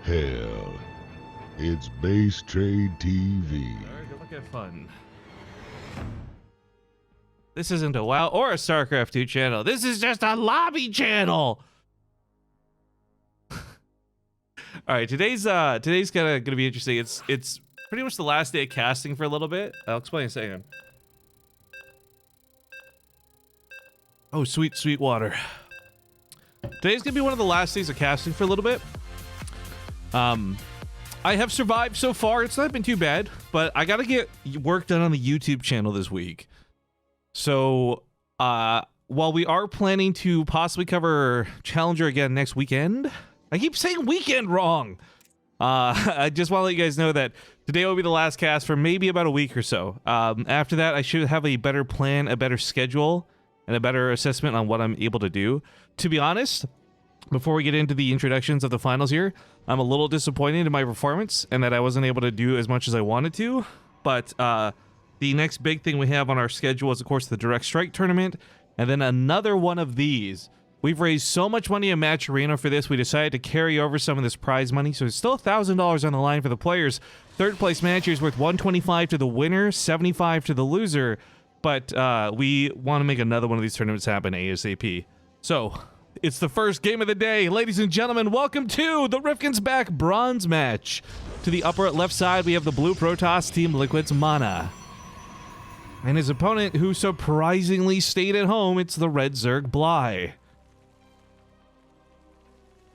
Hell, it's Base Trade TV. Alright, look at fun. This isn't a WoW or a StarCraft 2 channel. This is just a lobby channel. All right, today's gonna be interesting. It's pretty much the last day of casting for a little bit. I'll explain in a second. Oh, sweet water. Today's gonna be one of the last days of casting for a little bit. I have survived so far. It's not been too bad, but I gotta get work done on the YouTube channel this week. So, while we are planning to possibly cover Challenger again next weekend, I keep saying weekend wrong. I just want to let you guys know that today will be the last cast for maybe about a week or so. After that, I should have a better plan, a better schedule, and a better assessment on what I'm able to do. To be honest, before we get into the introductions of the finals here, I'm a little disappointed in my performance and that I wasn't able to do as much as I wanted to. But the next big thing we have on our schedule is, of course, the Direct Strike tournament, and then another one of these. We've raised so much money in Match Arena for this, we decided to carry over some of this prize money, so it's still $1,000 on the line for the players. Third place match is worth $125 to the winner, $75 to the loser, but we want to make another one of these tournaments happen ASAP. So, it's the first game of the day. Ladies and gentlemen, welcome to the Rifkin's Back Bronze match. To the upper left side, we have the Blue Protoss Team Liquid's MaNa. And his opponent, who surprisingly stayed at home, it's the Red Zerg Bly.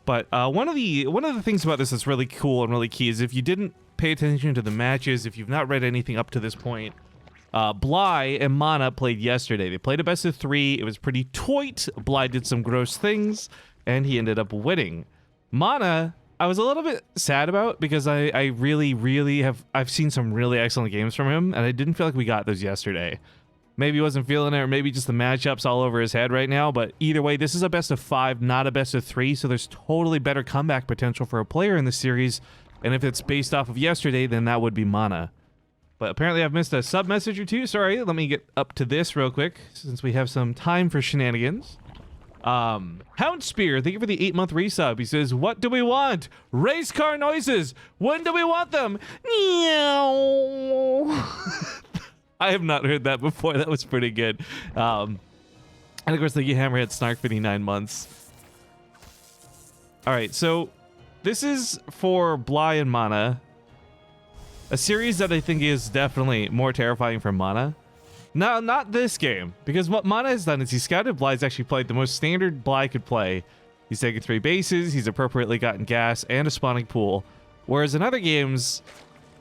But one of the things about this that's really cool and really key is if you didn't pay attention to the matches, if you've not read anything up to this point, Bly and MaNa played yesterday. They played a best of 3. It was pretty tight. Bly did some gross things, and he ended up winning. MaNa, I was a little bit sad about because I really I've seen some really excellent games from him, and I didn't feel like we got those yesterday. Maybe he wasn't feeling it, or maybe just the matchups all over his head right now, but either way, this is a best of 5, not a best of 3, so there's totally better comeback potential for a player in the series, and if it's based off of yesterday, then that would be MaNa. But apparently I've missed a sub-message or two. Sorry, let me get up to this real quick, since we have some time for shenanigans. Hound Spear, thank you for the 8-month resub. He says, what do we want? Race car noises. When do we want them? Meow. I have not heard that before. That was pretty good. And of course, thank you, Hammerhead Snark, for the 9 months. All right, so this is for Bly and MaNa. A series that I think is definitely more terrifying for MaNa. No, not this game, because what MaNa has done is he scouted Bly's actually played the most standard Bly could play. He's taken 3 bases, he's appropriately gotten gas and a spawning pool, whereas in other games,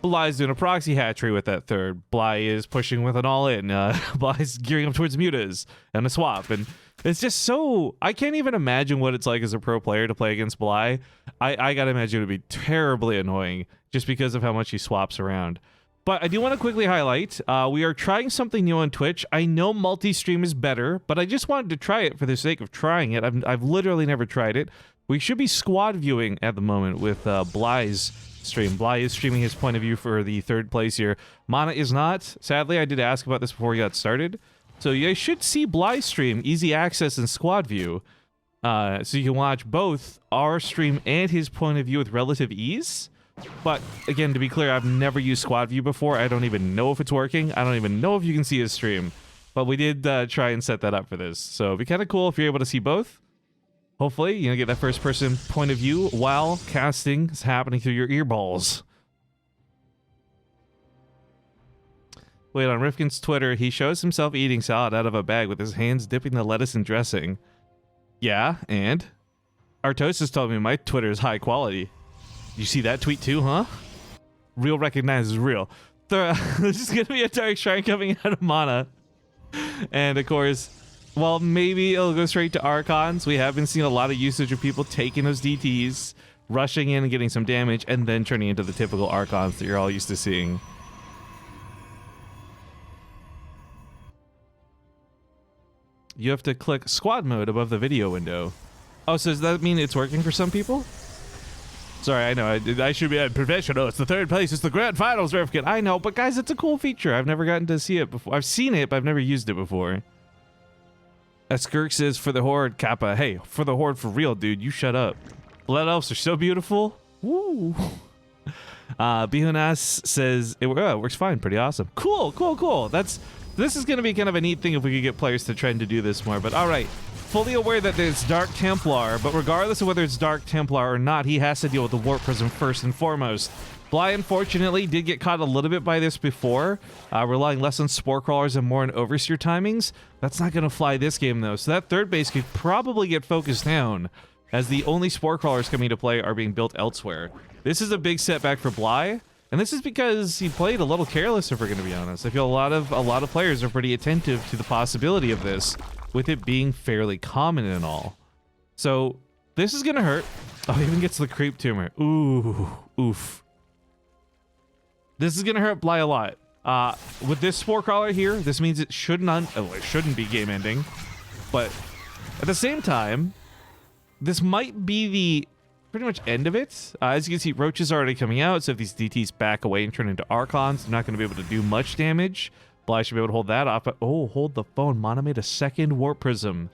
Bly's doing a proxy hatchery with that third. Bly is pushing with an all-in. Bly's gearing up towards mutas and a swap, and it's just so... I can't even imagine what it's like as a pro player to play against Bly. I gotta imagine it would be terribly annoying just because of how much he swaps around. But I do want to quickly highlight, we are trying something new on Twitch. I know multi-stream is better, but I just wanted to try it for the sake of trying it. I've literally never tried it. We should be squad viewing at the moment with Bly's stream. Bly is streaming his point of view for the 3rd place here. MaNa is not. Sadly, I did ask about this before we got started. So you guys should see Bly stream, easy access and squad view. So you can watch both our stream and his point of view with relative ease. But again, to be clear, I've never used squad view before. I don't even know if it's working. I don't even know if you can see his stream. But we did try and set that up for this. So it'd be kind of cool if you're able to see both. Hopefully, you know, get that first person point of view while casting is happening through your earballs. Wait, on Rifkin's Twitter, he shows himself eating salad out of a bag with his hands dipping the lettuce in dressing. Yeah, and? Artosis told me my Twitter is high quality. You see that tweet too, huh? Real recognizes real. This is gonna be a Dark Shrine coming out of MaNa. And of course, well, maybe it'll go straight to Archons. We have been seeing a lot of usage of people taking those DTs, rushing in and getting some damage, and then turning into the typical Archons that you're all used to seeing. You have to click squad mode above the video window. Oh, so does that mean it's working for some people? Sorry, I know, I should be professional. It's the 3rd place, it's the grand finals, Rifkin. I know, but guys, it's a cool feature. I've never gotten to see it before. I've seen it, but I've never used it before. Skirk says, for the Horde, Kappa. Hey, for the Horde for real, dude. You shut up. Blood Elves are so beautiful. Woo. Bihunas says it works fine. Pretty awesome. Cool, cool, cool. This is going to be kind of a neat thing if we could get players to trend to do this more. But all right, fully aware that there's Dark Templar, but regardless of whether it's Dark Templar or not, he has to deal with the Warp Prism first and foremost. Bly, unfortunately, did get caught a little bit by this before, relying less on Spore Crawlers and more on Overseer timings. That's not going to fly this game, though, so that third base could probably get focused down, as the only Spore Crawlers coming into play are being built elsewhere. This is a big setback for Bly, and this is because he played a little careless, if we're going to be honest. I feel a lot of players are pretty attentive to the possibility of this, with it being fairly common and all. So, this is going to hurt. Oh, he even gets the Creep Tumor. Ooh, oof. This is going to hurt Bly a lot. With this Spore Crawler here, this means it shouldn't be game ending. But at the same time, this might be the pretty much end of it. As you can see, Roaches are already coming out, so if these DTs back away and turn into Archons, they're not going to be able to do much damage. Bly should be able to hold that off. But, oh, hold the phone. MaNa made a second Warp Prism.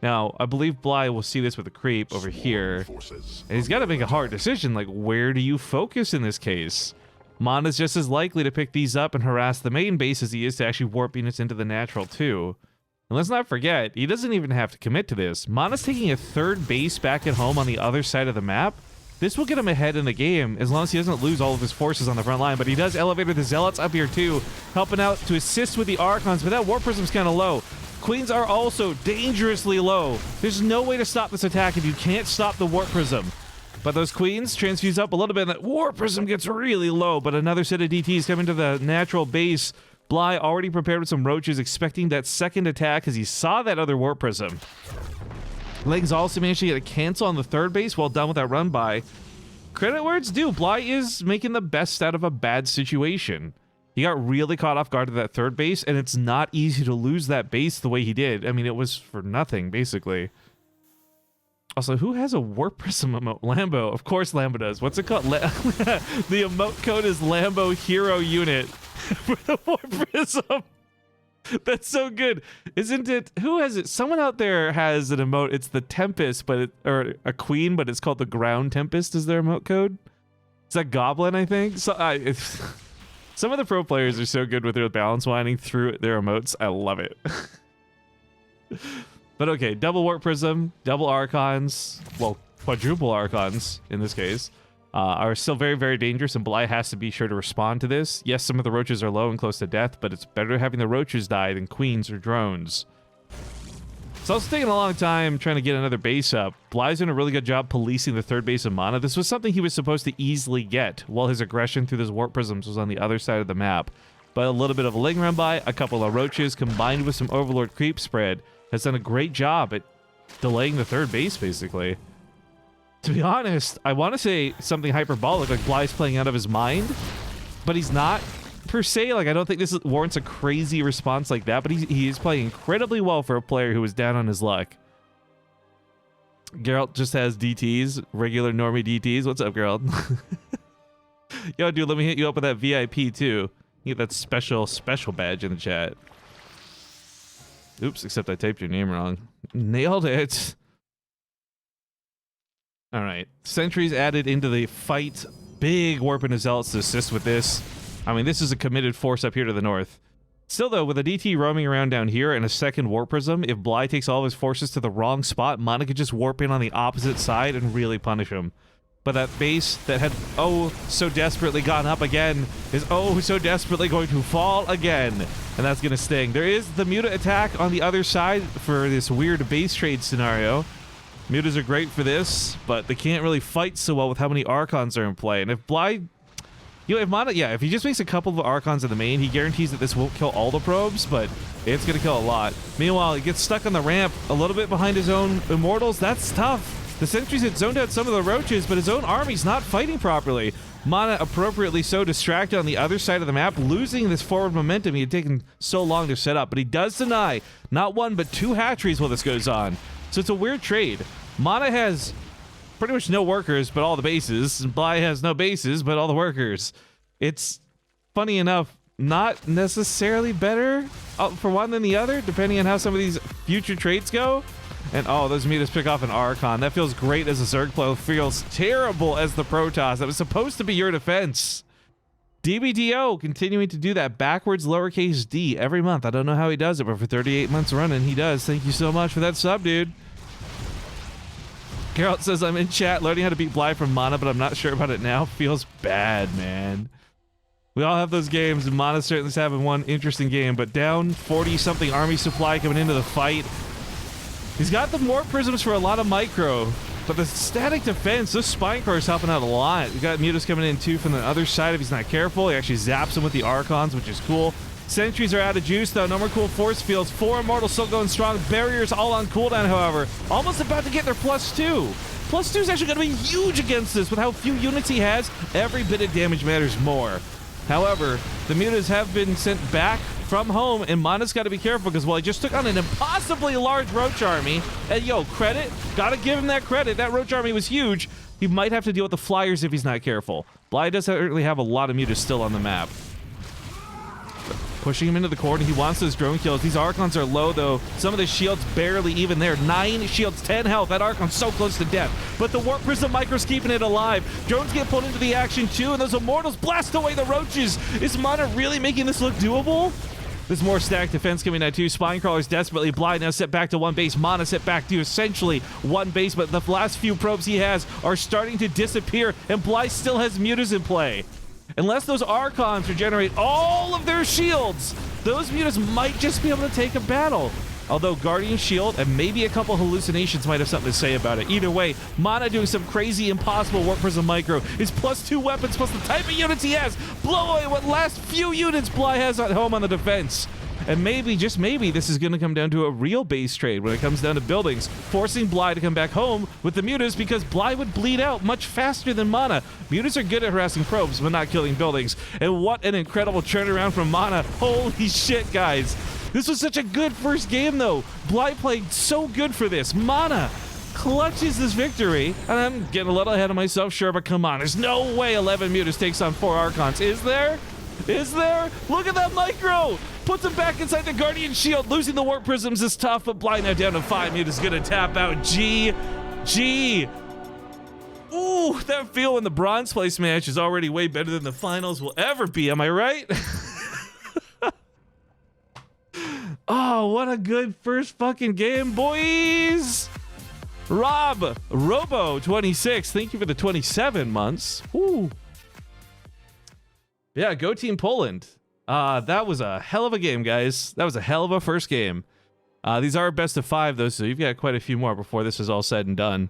Now, I believe Bly will see this with a Creep over here. And he's got to make a hard decision, like, where do you focus in this case? MaNa's just as likely to pick these up and harass the main base as he is to actually warp units into the natural too. And let's not forget, he doesn't even have to commit to this. MaNa's taking a third base back at home on the other side of the map. This will get him ahead in the game as long as he doesn't lose all of his forces on the front line. But he does elevate the Zealots up here too, helping out to assist with the Archons, but that Warp Prism's kind of low. Queens are also dangerously low. There's no way to stop this attack if you can't stop the Warp Prism. But those Queens transfuse up a little bit, and that Warp Prism gets really low. But another set of DTs coming to the natural base. Bly already prepared with some Roaches, expecting that second attack as he saw that other Warp Prism. Legs also managed to get a cancel on the third base. Well done with that run by. Credit where it's due. Bly is making the best out of a bad situation. He got really caught off guard at that third base, and it's not easy to lose that base the way he did. I mean, it was for nothing, basically. Also, who has a Warp Prism emote? Lambo. Of course Lambo does. What's it called? The emote code is Lambo Hero Unit for the Warp Prism. That's so good. Isn't it? Who has it? Someone out there has an emote. It's the Tempest, or a Queen, but it's called the Ground Tempest is their emote code. Is that Goblin, I think? So, some of the pro players are so good with their balance winding through their emotes. I love it. But okay, double Warp Prism, double Archons, well, quadruple Archons in this case, are still very, very dangerous, and Bly has to be sure to respond to this. Yes, some of the Roaches are low and close to death, but it's better having the Roaches die than Queens or Drones. It's also taking a long time trying to get another base up. Bly's doing a really good job policing the third base of MaNa. This was something he was supposed to easily get, while his aggression through those Warp Prisms was on the other side of the map. But a little bit of a ling run by, a couple of Roaches, combined with some Overlord creep spread, has done a great job at delaying the third base, basically. To be honest, I want to say something hyperbolic, like Bly's playing out of his mind, but he's not, per se. Like, I don't think this warrants a crazy response like that, but he is playing incredibly well for a player who was down on his luck. Geralt just has DTs, regular normie DTs. What's up, Geralt? Yo, dude, let me hit you up with that VIP, too. You get that special badge in the chat. Oops, except I typed your name wrong. Nailed it. All right. Sentries added into the fight. Big warp into Zealots to assist with this. I mean, this is a committed force up here to the north. Still, though, with a DT roaming around down here and a second Warp Prism, if Bly takes all of his forces to the wrong spot, MaNa could just warp in on the opposite side and really punish him. But that base that had, oh, so desperately gone up again is, oh, so desperately going to fall again. And that's going to sting. There is the Muta attack on the other side for this weird base trade scenario. Mutas are great for this, but they can't really fight so well with how many Archons are in play. And if Bly, you know, if MaNa, yeah, if he just makes a couple of Archons in the main, he guarantees that this won't kill all the probes, but it's going to kill a lot. Meanwhile, he gets stuck on the ramp a little bit behind his own Immortals. That's tough. The sentries had zoned out some of the Roaches, but his own army's not fighting properly. MaNa, appropriately so, distracted on the other side of the map, losing this forward momentum he had taken so long to set up. But he does deny not one, but two hatcheries while this goes on. So it's a weird trade. MaNa has pretty much no workers, but all the bases. And Bly has no bases, but all the workers. It's, funny enough, not necessarily better for one than the other, depending on how some of these future trades go. And oh, those Mutas pick off an Archon. That feels great as a Zerg player. Feels terrible as the Protoss. That was supposed to be your defense. DBDO continuing to do that backwards lowercase d every month. I don't know how he does it, but for 38 months running, he does. Thank you so much for that sub, dude. Carol says, I'm in chat learning how to beat Bly from MaNa, but I'm not sure about it now. Feels bad, man. We all have those games, and MaNa's certainly having one interesting game, but down 40-something army supply coming into the fight. He's got the more prisms for a lot of micro, but the static defense, those spine cores helping out a lot. We got Mutas coming in too from the other side if he's not careful. He actually zaps him with the Archons, which is cool. Sentries are out of juice though. No more cool force fields. 4 Immortals still going strong. Barriers all on cooldown, however. Almost about to get their +2. +2 is actually going to be huge against this with how few units he has. Every bit of damage matters more. However, the Mutas have been sent back from home, and MaNa's got to be careful because, well, he just took on an impossibly large Roach army. And, yo, credit. Got to give him that credit. That Roach army was huge. He might have to deal with the Flyers if he's not careful. Bly does certainly have a lot of Mutas still on the map. Pushing him into the corner. He wants those drone kills. These Archons are low, though. Some of the shields barely even there. 9 shields, 10 health. That Archon's so close to death. But the Warp Prism Micro's keeping it alive. Drones get pulled into the action, too, and those Immortals blast away the Roaches. Is MaNa really making this look doable? There's more stacked defense coming out, too. Spinecrawlers desperately blind now set back to 1 base. MaNa set back to essentially 1 base, but the last few probes he has are starting to disappear, and Bly still has Mutas in play. Unless those Archons regenerate all of their shields, those Mutas might just be able to take a battle. Although Guardian Shield and maybe a couple hallucinations might have something to say about it. Either way, MaNa doing some crazy, impossible Warp Prism Micro. His +2 weapons plus the type of units he has blow away what last few units Bly has at home on the defense. And maybe, just maybe, this is going to come down to a real base trade when it comes down to buildings, forcing Bly to come back home with the Mutas because Bly would bleed out much faster than MaNa. Mutas are good at harassing probes, but not killing buildings. And what an incredible turnaround from MaNa. Holy shit, guys. This was such a good first game, though. Bly played so good for this. MaNa clutches this victory. And I'm getting a little ahead of myself, sure, but come on. There's no way 11 Mutas takes on 4 Archons. Is there? Is there? Look at that micro! Puts him back inside the Guardian Shield. Losing the Warp Prisms is tough, but Bly now down to 5. Muta's gonna tap out. GG. Ooh, that feel in the bronze place match is already way better than the finals will ever be. Am I right? Oh, what a good first fucking game, boys! Rob, Robo26, thank you for the 27 months. Ooh. Yeah, go Team Poland. That was a hell of a game, guys. That was a hell of a first game. These are best of 5, though, so you've got quite a few more before this is all said and done.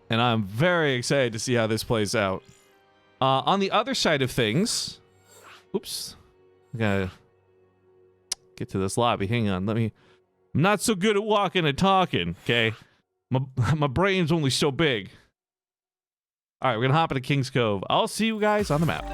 And I'm very excited to see how this plays out. On the other side of things... Oops. I gotta get to this lobby. Hang on, I'm not so good at walking and talking, okay? My brain's only so big. Alright, we're gonna hop into King's Cove. I'll see you guys on the map.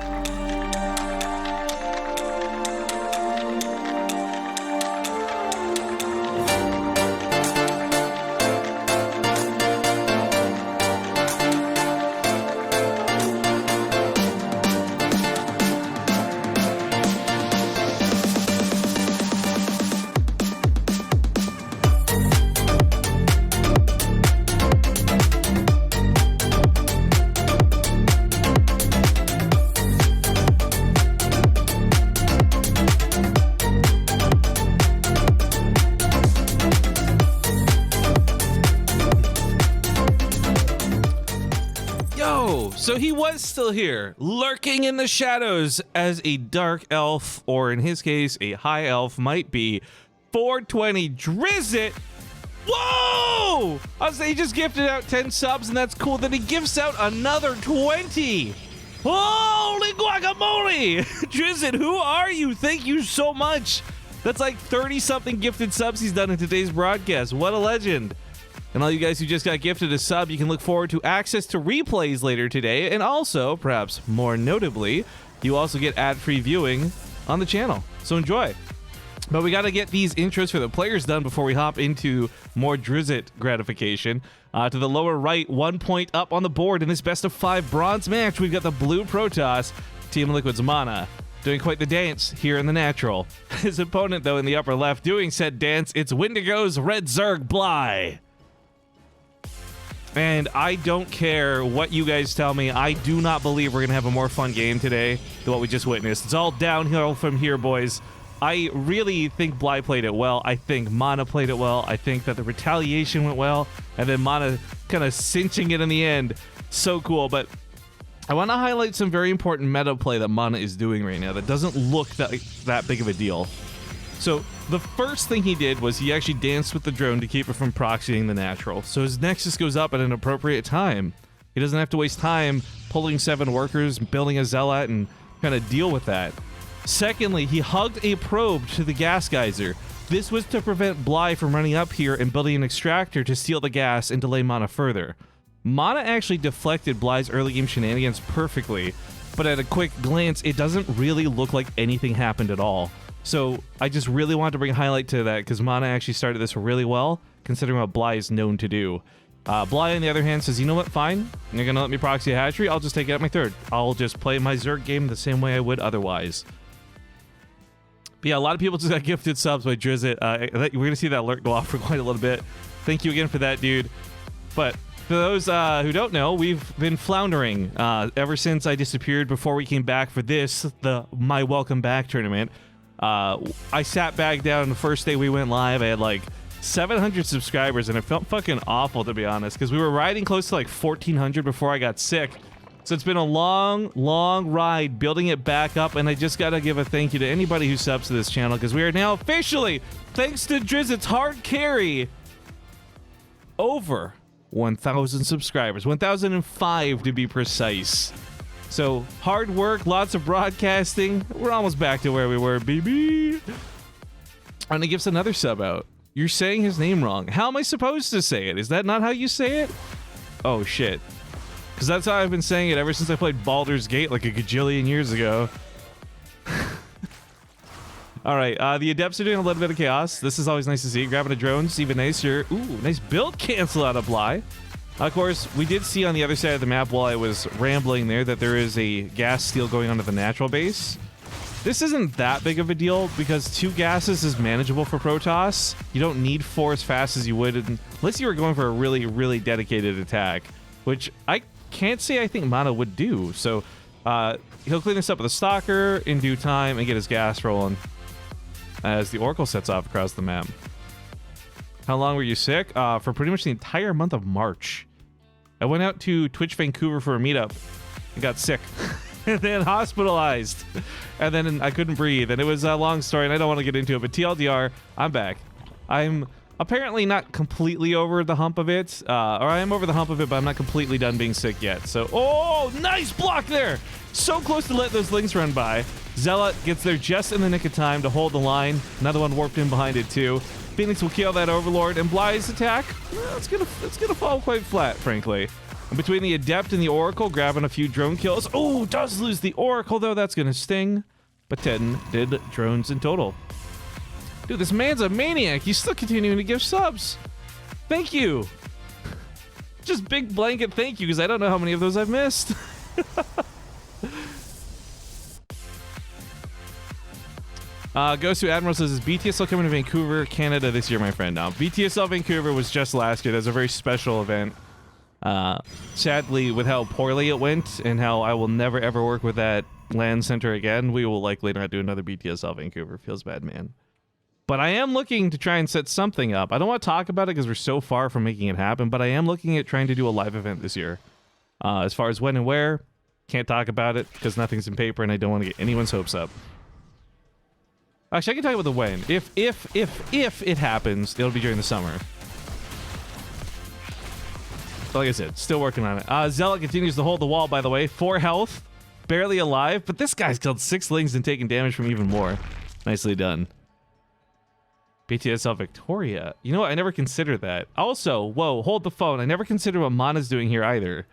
So he was still here, lurking in the shadows as a dark elf, or in his case, a high elf might be. 420 Drizzit. Whoa! I was saying he just gifted out 10 subs, and that's cool. Then he gifts out another 20. Holy guacamole! Drizzit, who are you? Thank you so much. That's like 30-something gifted subs he's done in today's broadcast. What a legend. And all you guys who just got gifted a sub, you can look forward to access to replays later today. And also, perhaps more notably, you also get ad-free viewing on the channel. So enjoy. But we got to get these intros for the players done before we hop into more Drizzit gratification. To the lower right, 1 point up on the board in this best of 5 bronze match, we've got the blue Protoss, Team Liquid's MaNa, doing quite the dance here in the natural. His opponent, though, in the upper left, doing said dance, it's Wendigo's Red Zerg Bly. And I don't care what you guys tell me. I do not believe we're going to have a more fun game today than what we just witnessed. It's all downhill from here, boys. I really think Bly played it well. I think MaNa played it well. I think that the retaliation went well. And then MaNa kind of cinching it in the end. So cool. But I want to highlight some very important meta play that MaNa is doing right now that doesn't look that big of a deal. So the first thing he did was he actually danced with the drone to keep it from proxying the natural. So his Nexus goes up at an appropriate time. He doesn't have to waste time pulling 7 workers, building a Zealot, and kind of deal with that. Secondly, he hugged a probe to the gas geyser. This was to prevent Bly from running up here and building an extractor to steal the gas and delay MaNa further. MaNa actually deflected Bly's early game shenanigans perfectly, but at a quick glance, it doesn't really look like anything happened at all. So I just really wanted to bring a highlight to that because MaNa actually started this really well, considering what Bly is known to do. Bly, on the other hand, says, you know what, fine. You're going to let me proxy a hatchery? I'll just take it at my third. I'll just play my Zerg game the same way I would otherwise. But yeah, a lot of people just got gifted subs by Drizzit. We're going to see that alert go off for quite a little bit. Thank you again for that, dude. But for those who don't know, we've been floundering ever since I disappeared before we came back for this, my Welcome Back tournament. I sat back down the first day we went live. I had like 700 subscribers, and it felt fucking awful, to be honest, because we were riding close to like 1,400 before I got sick. So it's been a long, long ride building it back up, and I just gotta give a thank you to anybody who subs to this channel, because we are now officially, thanks to Drizzit's hard carry, over 1,000 subscribers. 1,005 to be precise. So, hard work, lots of broadcasting. We're almost back to where we were, baby. And he gives another sub out. You're saying his name wrong. How am I supposed to say it? Is that not how you say it? Oh, shit. Because that's how I've been saying it ever since I played Baldur's Gate like a gajillion years ago. Alright, the Adepts are doing a little bit of chaos. This is always nice to see. Grabbing a drone, even nicer. Ooh, nice build cancel out of Bly. Of course, we did see on the other side of the map while I was rambling there that there is a gas steal going onto the natural base. This isn't that big of a deal because 2 gases is manageable for Protoss. You don't need 4 as fast as you would unless you were going for a really, really dedicated attack, which I can't say I think MaNa would do. So he'll clean this up with a Stalker in due time and get his gas rolling as the Oracle sets off across the map. How long were you sick? For pretty much the entire month of March. I went out to Twitch Vancouver for a meetup and got sick. And then hospitalized. And then I couldn't breathe. And it was a long story and I don't want to get into it. But TLDR, I'm back. I'm apparently not completely over the hump of it. Or I am over the hump of it, but I'm not completely done being sick yet. So, oh, nice block there. So close to let those links run by. Zealot gets there just in the nick of time to hold the line. Another one warped in behind it too. Phoenix will kill that Overlord, and Bly's attack, well, it's gonna fall quite flat, frankly. And between the Adept and the Oracle, grabbing a few drone kills. Oh, does lose the Oracle, though. That's gonna sting. But 10 did drones in total. Dude, this man's a maniac. He's still continuing to give subs. Thank you. Just big blanket thank you, because I don't know how many of those I've missed. Goes to Admiral says, is BTSL coming to Vancouver, Canada this year, my friend? Now, BTSL Vancouver was just last year. That was a very special event. Sadly, with how poorly it went and how I will never ever work with that LAN center again, we will likely not do another BTSL Vancouver. Feels bad, man. But I am looking to try and set something up. I don't want to talk about it because we're so far from making it happen, but I am looking at trying to do a live event this year. As far as when and where, can't talk about it because nothing's in paper and I don't want to get anyone's hopes up. Actually, I can talk about the when. If it happens, it'll be during the summer. So like I said, still working on it. Zealot continues to hold the wall, by the way. 4 health, barely alive, but this guy's killed 6 lings and taken damage from even more. Nicely done. BTSL Victoria. You know what? I never considered that. Also, whoa, hold the phone. I never considered what MaNa's doing here either.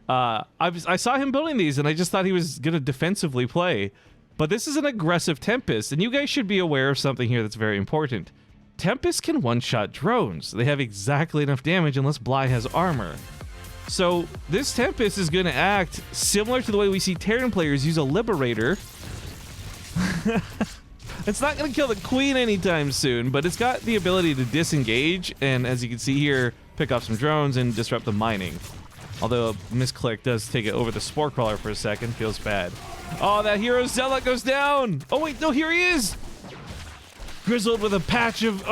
I saw him building these, and I just thought he was going to defensively play. But this is an aggressive Tempest, and you guys should be aware of something here that's very important. Tempest can one-shot drones. They have exactly enough damage unless Bly has armor. So this Tempest is going to act similar to the way we see Terran players use a Liberator. It's not going to kill the Queen anytime soon, but it's got the ability to disengage, and as you can see here, pick off some drones and disrupt the mining. Although a misclick does take it over the Spore Crawler for a second. Feels bad. Oh, that hero Zealot goes down! Oh wait, no, here he is! Grizzled with a patch of,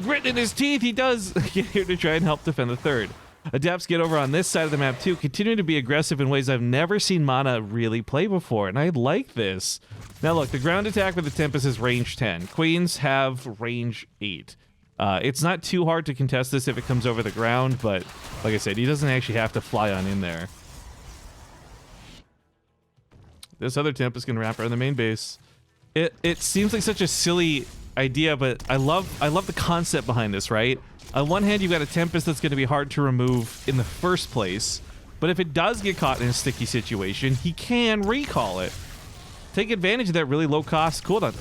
grit in his teeth. He does get here to try and help defend the third. Adepts get over on this side of the map too, continuing to be aggressive in ways I've never seen MaNa really play before, and I like this. Now look, the ground attack with the Tempest is range 10. Queens have range 8. It's not too hard to contest this if it comes over the ground, but like I said, he doesn't actually have to fly on in there. This other Tempest can wrap around the main base. It seems like such a silly idea, but I love the concept behind this, right? On one hand, you've got a Tempest that's going to be hard to remove in the first place, but if it does get caught in a sticky situation, he can recall it. Take advantage of that really low cost cooldown.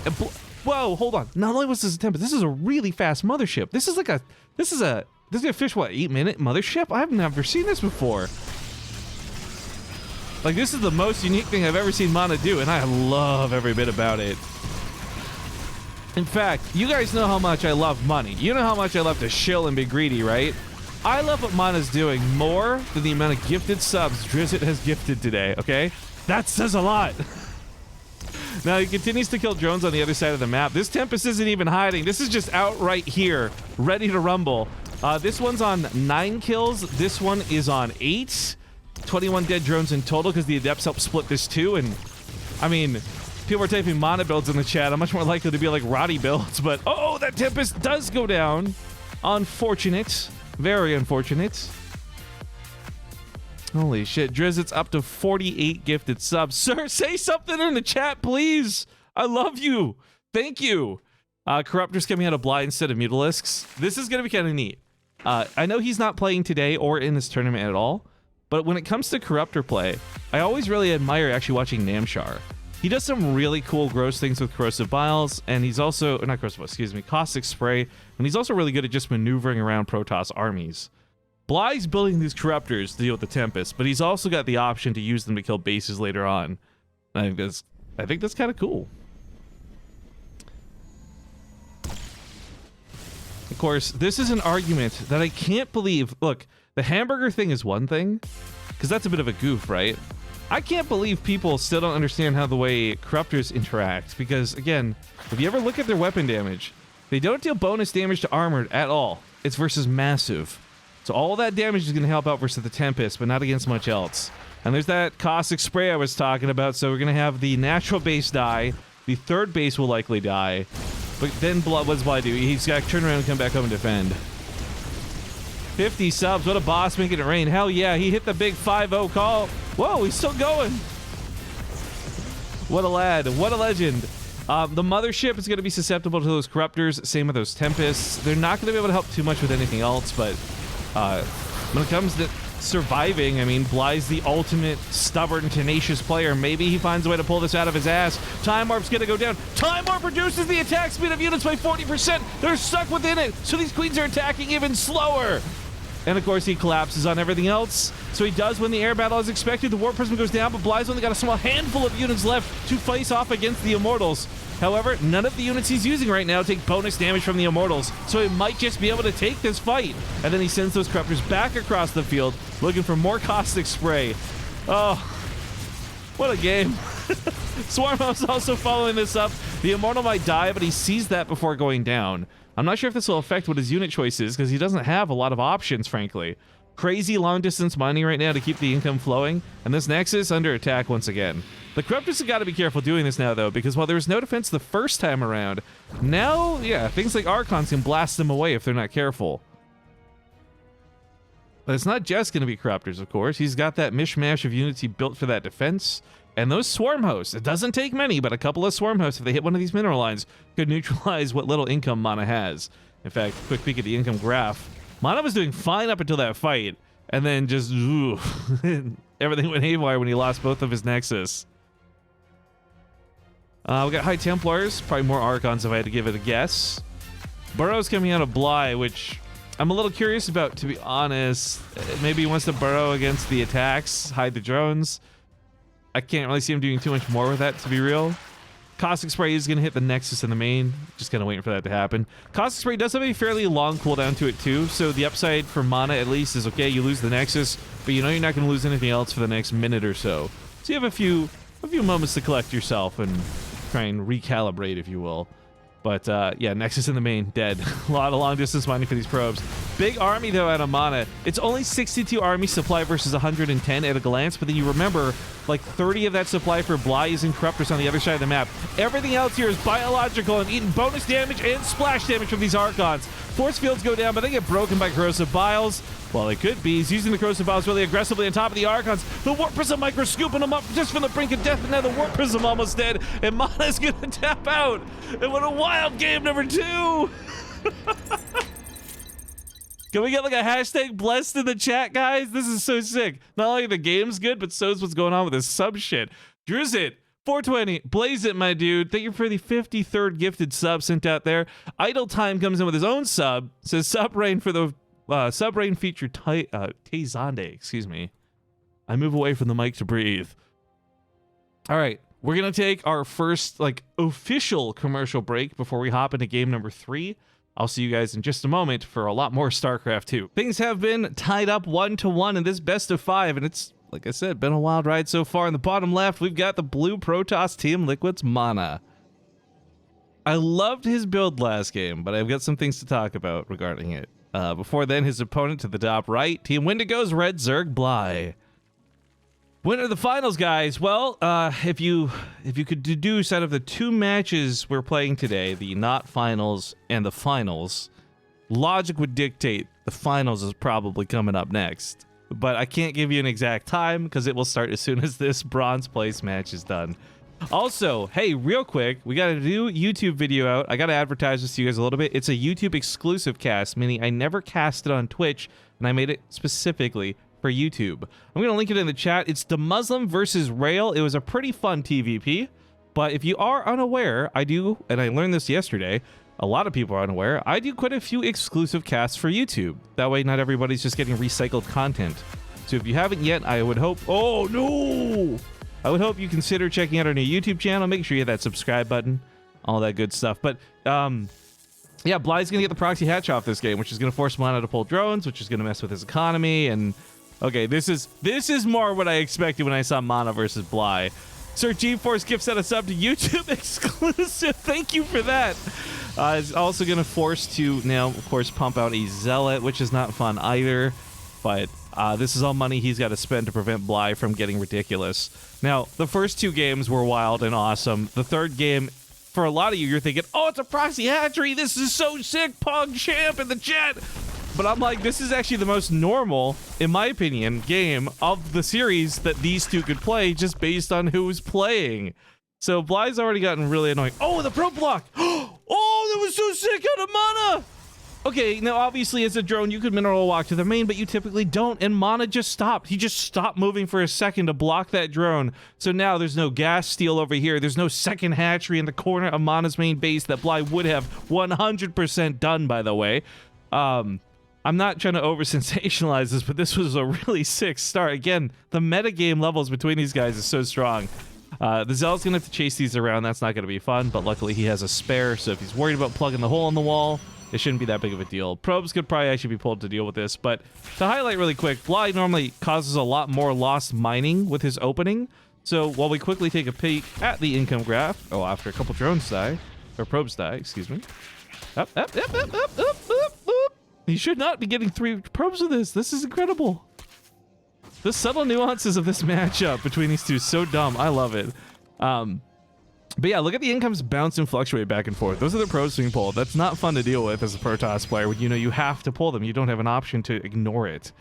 Whoa, hold on. Not only was this a Tempest, this is a really fast mothership. This is gonna fish, what, 8-minute mothership? I've never seen this before. Like, this is the most unique thing I've ever seen MaNa do, and I love every bit about it. In fact, you guys know how much I love money. You know how much I love to shill and be greedy, right? I love what MaNa's doing more than the amount of gifted subs Drizzt has gifted today, okay? That says a lot. Now, he continues to kill drones on the other side of the map. This Tempest isn't even hiding. This is just out right here, ready to rumble. This one's on 9 kills. This one is on 8. 21 dead drones in total because the Adepts helped split this too. And, I mean, people are typing MaNa builds in the chat. I'm much more likely to be like Roddy builds, but oh, that Tempest does go down. Unfortunate. Very unfortunate. Holy shit, Drizzt, it's up to 48 gifted subs. Sir, say something in the chat, please. I love you. Thank you. Corruptor's coming out of Bly instead of Mutalisks. This is going to be kind of neat. I know he's not playing today or in this tournament at all, but when it comes to Corruptor play, I always really admire actually watching Namshar. He does some really cool gross things with Corrosive Biles, and he's also, not Corrosive Biles, excuse me, Caustic Spray, and he's also really good at just maneuvering around Protoss armies. Bly's building these Corruptors to deal with the Tempest, but he's also got the option to use them to kill bases later on. I think that's kind of cool. Of course, this is an argument that I can't believe. Look, the hamburger thing is one thing, because that's a bit of a goof, right? I can't believe people still don't understand how the way Corruptors interact, because, again, if you ever look at their weapon damage, they don't deal bonus damage to armored at all. It's versus massive. So all that damage is going to help out versus the Tempest, but not against much else. And there's that Caustic Spray I was talking about, so we're going to have the natural base die. The third base will likely die. But then what does Bly do? He's got to turn around and come back home and defend. 50 subs, what a boss making it rain. Hell yeah, he hit the big 5-0 call. Whoa, he's still going. What a lad, what a legend. The mothership is going to be susceptible to those Corruptors, same with those Tempests. They're not going to be able to help too much with anything else, but when it comes to surviving, I mean, Bly's the ultimate stubborn, tenacious player. Maybe he finds a way to pull this out of his ass. Time Warp's gonna go down. Time Warp reduces the attack speed of units by 40%. They're stuck within it, so these queens are attacking even slower. And of course, he collapses on everything else. So he does win the air battle as expected. The Warp Prism goes down, but Bly's only got a small handful of units left to face off against the Immortals. However, none of the units he's using right now take bonus damage from the Immortals, so he might just be able to take this fight. And then he sends those Corruptors back across the field, looking for more Caustic Spray. Oh, what a game. Swarmhouse also following this up. The Immortal might die, but he sees that before going down. I'm not sure if this will affect what his unit choice is, because he doesn't have a lot of options, frankly. Crazy long-distance mining right now to keep the income flowing, and this Nexus under attack once again. The Corruptors have got to be careful doing this now, though, because while there was no defense the first time around, now, yeah, things like Archons can blast them away if they're not careful. But it's not just going to be Corruptors, of course. He's got that mishmash of units he built for that defense. And those Swarm Hosts, it doesn't take many, but a couple of Swarm Hosts, if they hit one of these mineral lines, could neutralize what little income MaNa has. In fact, quick peek at the income graph. MaNa was doing fine up until that fight, and then just, everything went haywire when he lost both of his Nexus. We got High Templars, probably more Archons if I had to give it a guess. Burrow's coming out of Bly, which I'm a little curious about, to be honest. Maybe he wants to burrow against the attacks, hide the drones. I can't really see him doing too much more with that, to be real. Caustic Spray is going to hit the Nexus in the main. Just kind of waiting for that to happen. Caustic Spray does have a fairly long cooldown to it too, so the upside for MaNa at least is okay, you lose the Nexus, but you know you're not going to lose anything else for the next minute or so. So you have a few moments to collect yourself and try and recalibrate, if you will. But yeah, Nexus in the main, dead. A lot of long distance mining for these probes. Big army though out of MaNa. It's only 62 army supply versus 110 at a glance, but then you remember like 30 of that supply for Bly's and Corruptors on the other side of the map. Everything else here is biological and eating bonus damage and splash damage from these Archons. Force fields go down, but they get broken by Corrosive Biles. Well, it could be. He's using the Corrosive Biles really aggressively on top of the Archons. The Warp Prism Micro scooping him up just from the brink of death, and now the Warp Prism almost dead, and MaNa's gonna tap out. And what a wild game number 2! Can we get like a hashtag blessed in the chat, guys? This is so sick. Not only the game's good, but so is what's going on with this sub shit. Drizit, 420, blaze it, my dude. Thank you for the 53rd gifted sub sent out there. Idle Time comes in with his own sub. Says sub rain for the sub rain feature Tezande, excuse me. I move away from the mic to breathe. All right, we're gonna take our first like official commercial break before we hop into game number 3. I'll see you guys in just a moment for a lot more StarCraft 2. Things have been tied up 1-1 in this best of 5, and it's, like I said, been a wild ride so far. In the bottom left, we've got the blue Protoss Team Liquid's MaNa. I loved his build last game, but I've got some things to talk about regarding it. Before then, his opponent to the top right, Team Wendigo's Red Zerg Bly. Winner of the finals, guys. Well, if you could deduce out of the 2 matches we're playing today, the not finals and the finals, logic would dictate the finals is probably coming up next. But I can't give you an exact time because it will start as soon as this bronze place match is done. Also, hey, real quick, we got a new YouTube video out. I got to advertise this to you guys a little bit. It's a YouTube exclusive cast, meaning I never cast it on Twitch, and I made it specifically for YouTube. I'm going to link it in the chat. It's the Muslim versus Rail. It was a pretty fun TVP, but if you are unaware, I do, and I learned this yesterday, a lot of people are unaware, I do quite a few exclusive casts for YouTube. That way not everybody's just getting recycled content. So if you haven't yet, I would hope, oh no! I would hope you consider checking out our new YouTube channel. Make sure you hit that subscribe button, all that good stuff. But yeah, Bly's going to get the proxy hatch off this game, which is going to force MaNa to pull drones, which is going to mess with his economy, and okay, this is more what I expected when I saw MaNa versus Bly. Sir GeForce gifts out a sub to YouTube exclusive. Thank you for that. Is also going to force to now, of course, pump out a Zealot, which is not fun either. But this is all money he's got to spend to prevent Bly from getting ridiculous. Now, the first 2 games were wild and awesome. The third game, for a lot of you, you're thinking, oh, it's a proxy hatchery. This is so sick. Pog champ in the chat. But I'm like, this is actually the most normal, in my opinion, game of the series that these 2 could play just based on who's playing. So Bly's already gotten really annoying. Oh, the pro block! Oh, that was so sick out of MaNa! Okay, now obviously as a drone, you could mineral walk to the main, but you typically don't, and MaNa just stopped. He just stopped moving for a second to block that drone. So now there's no gas steal over here. There's no second hatchery in the corner of MaNa's main base that Bly would have 100% done, by the way. I'm not trying to over-sensationalize this, but this was a really sick start. Again, the metagame levels between these guys is so strong. The Zealot's going to have to chase these around. That's not going to be fun, but luckily he has a spare, so if he's worried about plugging the hole in the wall, it shouldn't be that big of a deal. Probes could probably actually be pulled to deal with this, but to highlight really quick, Bly normally causes a lot more lost mining with his opening, so while we quickly take a peek at the income graph, after a couple drones die, or probes die, excuse me. Up. You should not be getting 3 probes with this. This is incredible. The subtle nuances of this matchup between these 2 is so dumb. I love it. But yeah, look at the incomes bounce and fluctuate back and forth. Those are the probes being pulled. That's not fun to deal with as a Protoss player when you know you have to pull them. You don't have an option to ignore it.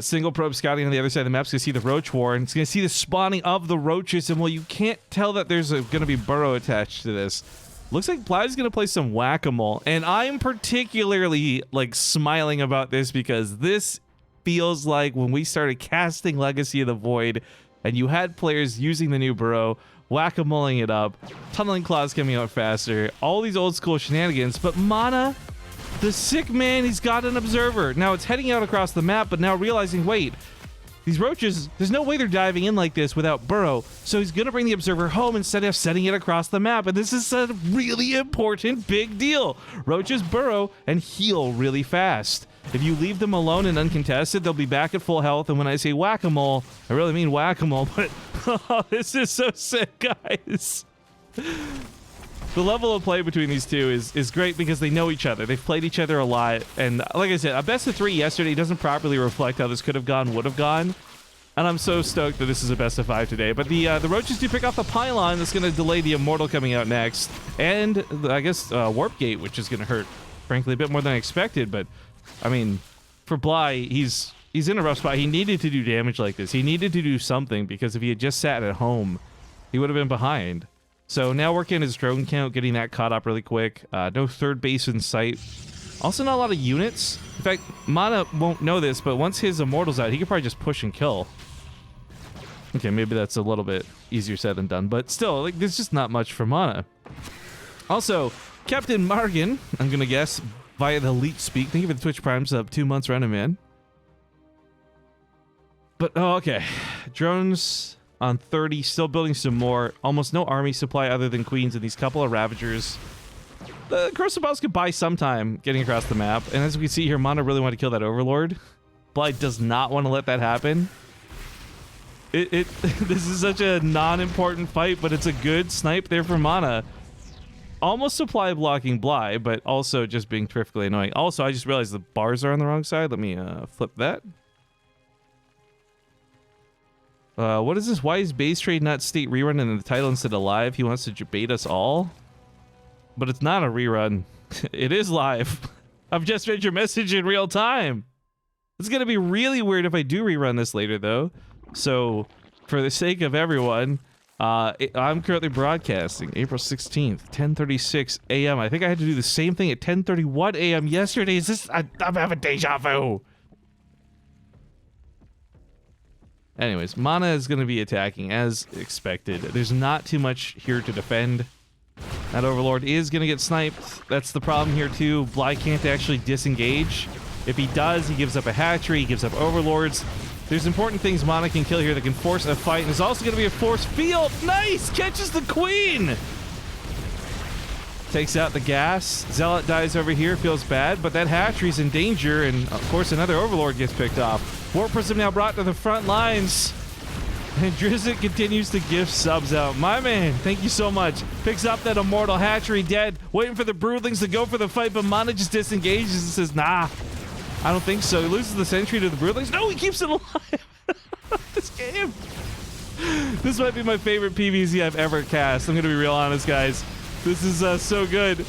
Single probe scouting on the other side of the map is going to see the Roach War, and it's going to see the spawning of the roaches, and well, you can't tell that there's going to be burrow attached to this. Looks like Bly's going to play some whack-a-mole, and I'm particularly like smiling about this because this feels like when we started casting Legacy of the Void and you had players using the new burrow, whack-a-moling it up, tunneling claws coming out faster, all these old school shenanigans, but MaNa, the sick man, he's got an observer. Now it's heading out across the map, but now realizing, wait, These roaches, there's no way they're diving in like this without burrow. So he's going to bring the observer home instead of setting it across the map. And this is a really important big deal. Roaches burrow and heal really fast. If you leave them alone and uncontested, they'll be back at full health. And when I say whack-a-mole, I really mean whack-a-mole. But oh, this is so sick, guys. The level of play between these two is great because they know each other. They've played each other a lot. And like I said, a best of 3 yesterday doesn't properly reflect how this could have gone, would have gone. And I'm so stoked that this is a best of 5 today. But the roaches do pick off the pylon that's going to delay the Immortal coming out next. And I guess Warp Gate, which is going to hurt, frankly, a bit more than I expected. But, I mean, for Bly, he's in a rough spot. He needed to do damage like this. He needed to do something because if he had just sat at home, he would have been behind. So now working his drone count, getting that caught up really quick. No third base in sight. Also not a lot of units. In fact, MaNa won't know this, but once his Immortal's out, he could probably just push and kill. Okay, maybe that's a little bit easier said than done, but still, like, there's just not much for MaNa. Also, Captain Margan, I'm gonna guess, via the leak speak. Thank you for the Twitch Primes up 2 months running, man. But, oh, okay. Drones on 30, still building some more. Almost no army supply other than Queens and these couple of Ravagers. The Crucibles could buy some time getting across the map. And as we can see here, MaNa really wanted to kill that Overlord. Blight does not want to let that happen. This is such a non-important fight, but it's a good snipe there for MaNa. Almost supply blocking Bly, but also just being terrifically annoying. Also, I just realized the bars are on the wrong side. Let me flip that. What is this? Why is base trade not state rerun in the title instead of live? He wants to bait us all? But it's not a rerun. It is live. I've just read your message in real time. It's going to be really weird if I do rerun this later, though. So, for the sake of everyone, I'm currently broadcasting April 16th, 10:36 a.m. I think I had to do the same thing at 10:31 a.m. yesterday. Is this... I'm having deja vu. Anyways, MaNa is going to be attacking as expected. There's not too much here to defend. That Overlord is going to get sniped. That's the problem here too. Bly can't actually disengage. If he does, he gives up a hatchery, he gives up Overlords. There's important things MaNa can kill here that can force a fight. And there's also going to be a force field. Nice! Catches the Queen! Takes out the gas. Zealot dies over here, feels bad, but that hatchery's in danger, and of course another Overlord gets picked off. Warp Prism now brought to the front lines. And Drizzt continues to gift subs out. My man, thank you so much. Picks up that Immortal hatchery dead, waiting for the Broodlings to go for the fight, but MaNa just disengages and says, nah, I don't think so. He loses the sentry to the Broodlings. No, he keeps it alive. This game. This might be my favorite PvZ I've ever cast. I'm going to be real honest, guys. This is so good.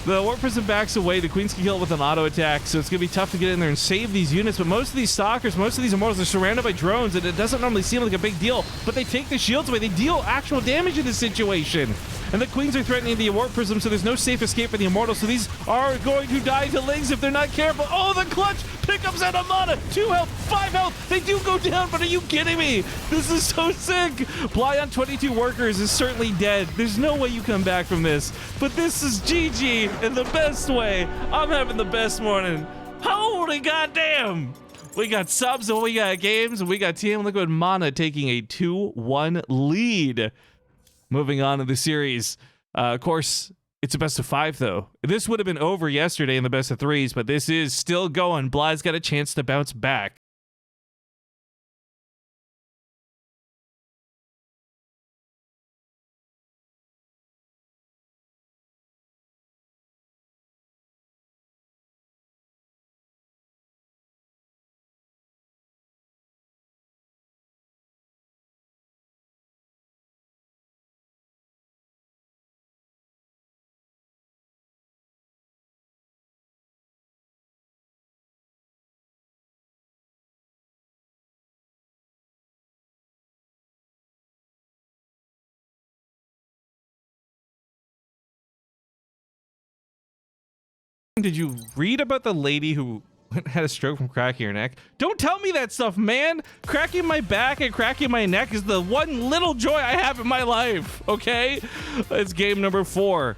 The Warp Prism backs away. The Queens can kill it with an auto attack, so it's going to be tough to get in there and save these units. But most of these Stalkers, most of these Immortals are surrounded by drones, and it doesn't normally seem like a big deal, but they take the shields away. They deal actual damage in this situation. And the Queens are threatening the Warp Prism, so there's no safe escape for the Immortals, so these are going to die to Lings if they're not careful. Oh, the clutch pickups out of MaNa. 2 health, 5 health. They do go down, but are you kidding me? This is so sick. Bly on 22 workers is certainly dead. There's no way you come back from this, but this is GG in the best way. I'm having the best morning. Holy goddamn. We got subs and we got games and we got Team Liquid MaNa taking a 2-1 lead. Moving on to the series. Of course, it's a best of 5, though. This would have been over yesterday in the best of 3s, but this is still going. Bly's got a chance to bounce back. Did you read about the lady who had a stroke from cracking her neck? Don't tell me that stuff, man. Cracking my back and cracking my neck is the one little joy I have in my life, okay? It's game number 4.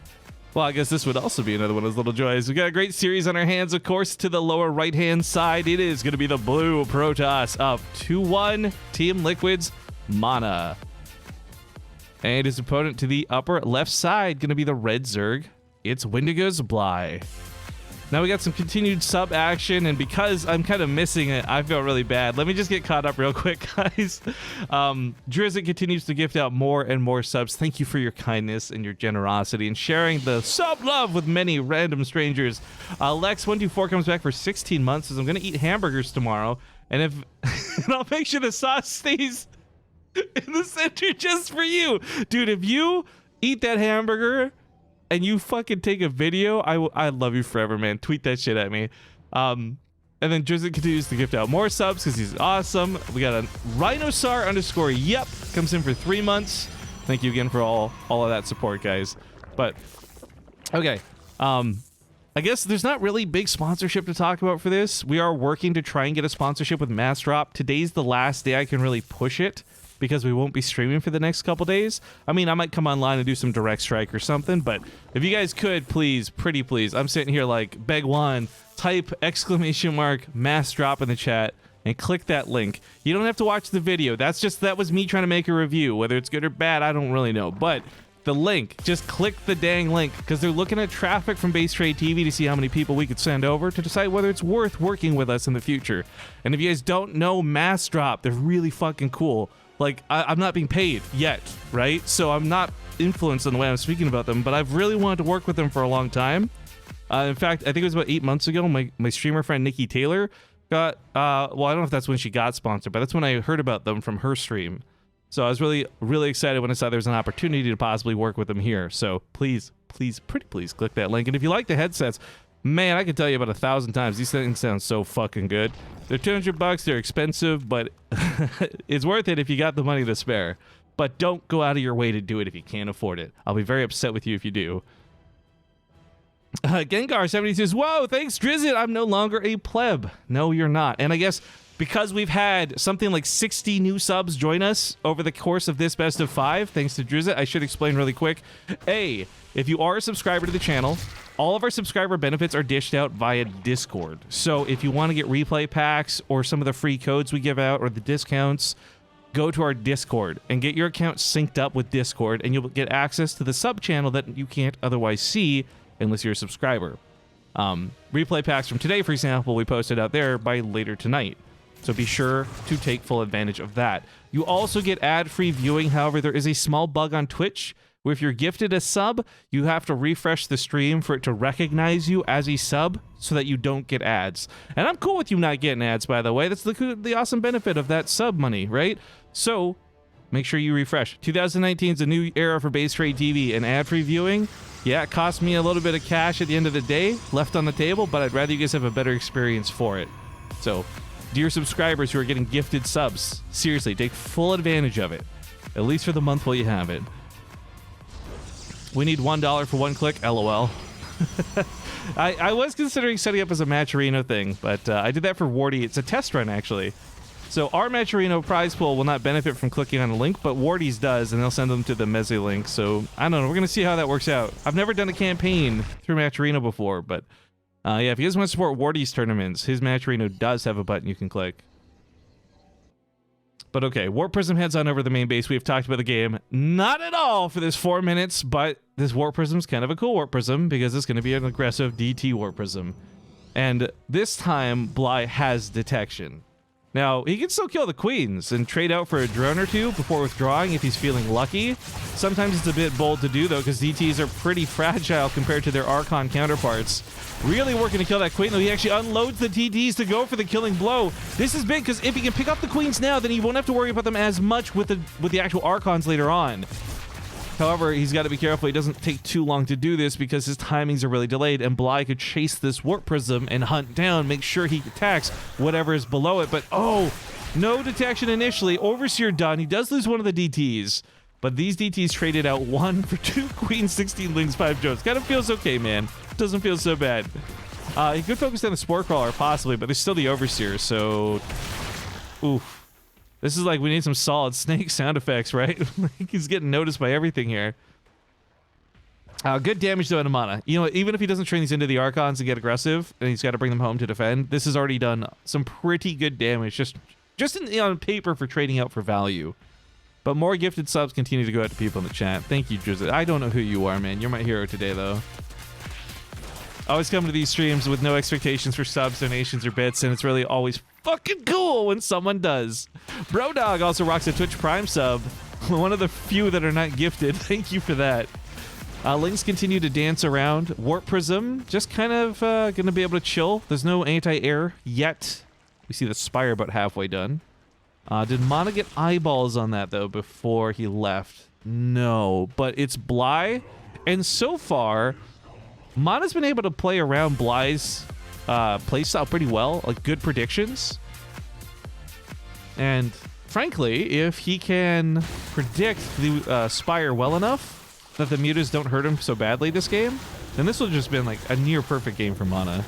Well, I guess this would also be another one of those little joys. We got a great series on our hands, of course. To the lower right-hand side, it is going to be the blue Protoss of 2-1 Team Liquid's MaNa. And his opponent to the upper left side, going to be the red Zerg. It's Wendigo's Bly. Now we got some continued sub action, and because I'm kind of missing it, I feel really bad. Let me just get caught up real quick, guys. Drizzt continues to gift out more and more subs. Thank you for your kindness and your generosity and sharing the sub love with many random strangers. Lex124 comes back for 16 months, says I'm going to eat hamburgers tomorrow, and if and I'll make sure the sauce stays in the center just for you. Dude, if you eat that hamburger and you fucking take a video, I love you forever, man. Tweet that shit at me. And then Drizzt continues to gift out more subs because he's awesome. We got a Rhinosar_yep comes in for 3 months. Thank you again for all of that support, guys. But okay, I guess there's not really big sponsorship to talk about for this. We are working to try and get a sponsorship with Mass Drop. Today's the last day I can really push it, because we won't be streaming for the next couple days. I mean, I might come online and do some direct strike or something, but if you guys could, please, pretty please, I'm sitting here like, beg one, type ! Mass Drop in the chat and click that link. You don't have to watch the video. That was me trying to make a review. Whether it's good or bad, I don't really know. But the link, just click the dang link, because they're looking at traffic from Base Trade TV to see how many people we could send over to decide whether it's worth working with us in the future. And if you guys don't know Mass Drop, they're really fucking cool. Like, I'm not being paid yet, right? So I'm not influenced in the way I'm speaking about them, but I've really wanted to work with them for a long time. In fact, I think it was about 8 months ago, my streamer friend Nikki Taylor got, well, I don't know if that's when she got sponsored, but that's when I heard about them from her stream. So I was really, really excited when I saw there was an opportunity to possibly work with them here. So please, please, pretty please click that link. And if you like the headsets, man, I can tell you about 1,000 times, these things sound so fucking good. They're $200, they're expensive, but it's worth it if you got the money to spare. But don't go out of your way to do it if you can't afford it. I'll be very upset with you if you do. Gengar70 says, whoa, thanks, Drizzt. I'm no longer a pleb. No, you're not. And I guess because we've had something like 60 new subs join us over the course of this best of 5, thanks to Drizzt, I should explain really quick. A, if you are a subscriber to the channel, all of our subscriber benefits are dished out via Discord. So if you want to get replay packs or some of the free codes we give out or the discounts, go to our Discord and get your account synced up with Discord, and you'll get access to the sub channel that you can't otherwise see unless you're a subscriber. Replay packs from today, for example, we posted out there by later tonight. So be sure to take full advantage of that. You also get ad-free viewing. However, there is a small bug on Twitch where if you're gifted a sub, you have to refresh the stream for it to recognize you as a sub so that you don't get ads. And I'm cool with you not getting ads, by the way. That's the awesome benefit of that sub money, right? So make sure you refresh. 2019 is a new era for Base Trade TV, and ad-free viewing, yeah, it cost me a little bit of cash at the end of the day left on the table, but I'd rather you guys have a better experience for it. So, dear subscribers who are getting gifted subs, seriously, take full advantage of it. At least for the month while you have it. We need $1 for 1 click, LOL. I was considering setting up as a Matcherino thing, but I did that for Wardy. It's a test run, actually. So our Matcherino prize pool will not benefit from clicking on a link, but Wardy's does, and they'll send them to the Meze link. So I don't know. We're going to see how that works out. I've never done a campaign through Matcherino before, but yeah, if you guys want to support Wardy's tournaments, his Matcherino does have a button you can click. But okay, Warp Prism heads on over the main base. We've talked about the game. Not at all for this 4 minutes, but this Warp Prism's kind of a cool Warp Prism because it's going to be an aggressive DT Warp Prism. And this time, Bly has detection. Now, he can still kill the queens and trade out for a drone or two before withdrawing if he's feeling lucky. Sometimes it's a bit bold to do, though, because DTs are pretty fragile compared to their Archon counterparts. Really working to kill that queen, though. He actually unloads the TTs to go for the killing blow. This is big, because if he can pick up the queens now, then he won't have to worry about them as much with the actual Archons later on. However, he's got to be careful. He doesn't take too long to do this because his timings are really delayed, and Bly could chase this Warp Prism and hunt down, make sure he attacks whatever is below it. But, oh, no detection initially. Overseer done. He does lose one of the DTs, but these DTs traded out 1 for 2 queens, 16 lings, 5 drones. Kind of feels okay, man. Doesn't feel so bad. He could focus on the Spore Crawler, possibly, but there's still the Overseer, so... Oof. This is like we need some solid Snake sound effects, right? He's getting noticed by everything here. Good damage though into MaNa. You know, even if he doesn't train these into the Archons and get aggressive, and he's got to bring them home to defend, this has already done some pretty good damage just on paper for trading out for value. But more gifted subs continue to go out to people in the chat. Thank you, Drizzt. I don't know who you are, man. You're my hero today, though. Always come to these streams with no expectations for subs, donations, or bits, and it's really always fucking cool when someone does. Brodog also rocks a Twitch Prime sub. One of the few that are not gifted. Thank you for that. Links continue to dance around. Warp Prism just kind of going to be able to chill. There's no anti-air yet. We see the Spire about halfway done. Did MaNa get eyeballs on that, though, before he left? No, but it's Bly. And so far, MaNa's been able to play around Bly's playstyle pretty well. Like, good predictions. And frankly, if he can predict the Spire well enough that the mutas don't hurt him so badly this game, then this will have just been like a near perfect game for MaNa.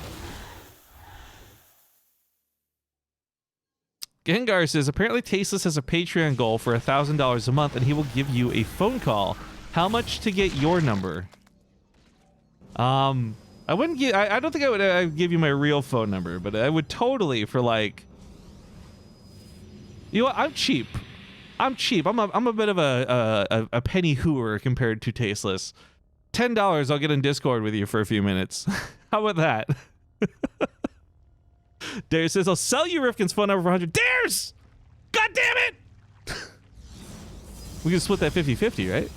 Gengar says, apparently Tasteless has a Patreon goal for $1,000 a month and he will give you a phone call. How much to get your number? I wouldn't give, I don't think I would give you my real phone number, but I would totally for like, you know what, I'm cheap. I'm a bit of a penny hooer compared to Tasteless. $10, I'll get in Discord with you for a few minutes. How about that? Darius says, I'll sell you Rifkin's phone number for 100. Dares! God damn it! We can split that 50-50, right?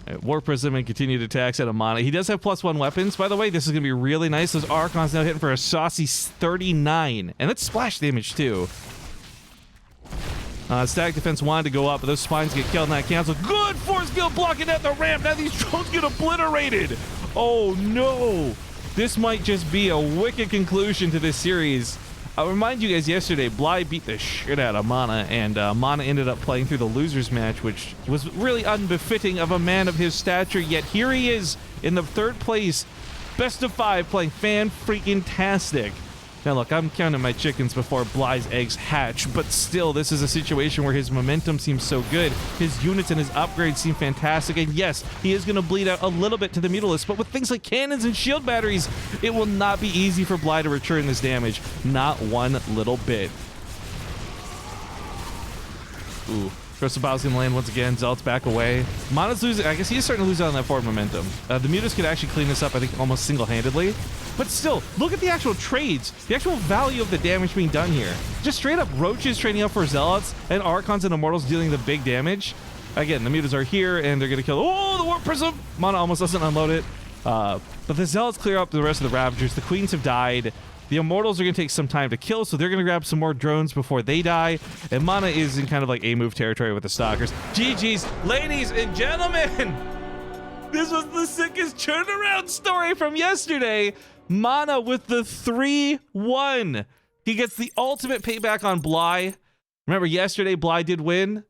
Right, Warp Prism and continued attacks out of MaNa. He does have +1 weapons. By the way, this is going to be really nice. Those Archons now hitting for a saucy 39. And that's splash damage, too. Static defense wanted to go up, but those spines get killed and that cancel. Good force field blocking at the ramp. Now these drones get obliterated. Oh, no. This might just be a wicked conclusion to this series. I'll remind you guys yesterday, Bly beat the shit out of MaNa, and MaNa ended up playing through the losers match, which was really unbefitting of a man of his stature, yet here he is in the 3rd place, best of 5, playing fan-freaking-tastic. Now look, I'm counting my chickens before Bly's eggs hatch, but still, this is a situation where his momentum seems so good, his units and his upgrades seem fantastic, and yes, he is going to bleed out a little bit to the Mutalisk, but with things like cannons and shield batteries, it will not be easy for Bly to return this damage. Not one little bit. Ooh. Crystal Bow's gonna land once again. Zealot's back away. MaNa's losing. I guess he's starting to lose out on that forward momentum. The Mutas could actually clean this up, I think, almost single-handedly. But still, look at the actual trades. The actual value of the damage being done here. Just straight up Roaches trading out for Zealots and Archons and Immortals dealing the big damage. Again, the Mutas are here and they're gonna kill. Oh, the Warp Prism! MaNa almost doesn't unload it. But the Zealots clear up the rest of the Ravagers. The Queens have died. The Immortals are going to take some time to kill, so they're going to grab some more drones before they die. And MaNa is in kind of like A-move territory with the Stalkers. GG's, ladies and gentlemen! This was the sickest turnaround story from yesterday. MaNa with the 3-1. He gets the ultimate payback on Bly. Remember, yesterday Bly did win.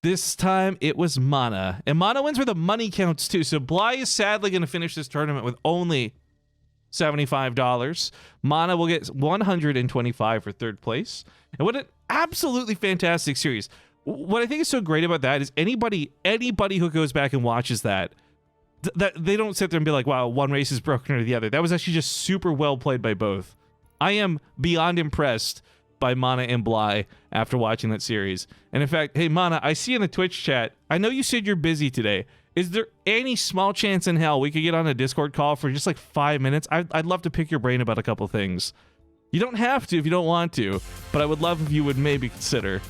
This time it was MaNa. And MaNa wins where the money counts too. So Bly is sadly going to finish this tournament with only $75. MaNa will get $125 for 3rd place. And what an absolutely fantastic series. What I think is so great about that is anybody who goes back and watches that they don't sit there and be like, wow, one race is broken or the other. That was actually just super well played by both. I am beyond impressed by MaNa and Bly after watching that series. And in fact, hey, MaNa, I see in the Twitch chat, I know you said you're busy today. Is there any small chance in hell we could get on a Discord call for just like 5 minutes? I'd love to pick your brain about a couple things. You don't have to if you don't want to, but I would love if you would maybe consider.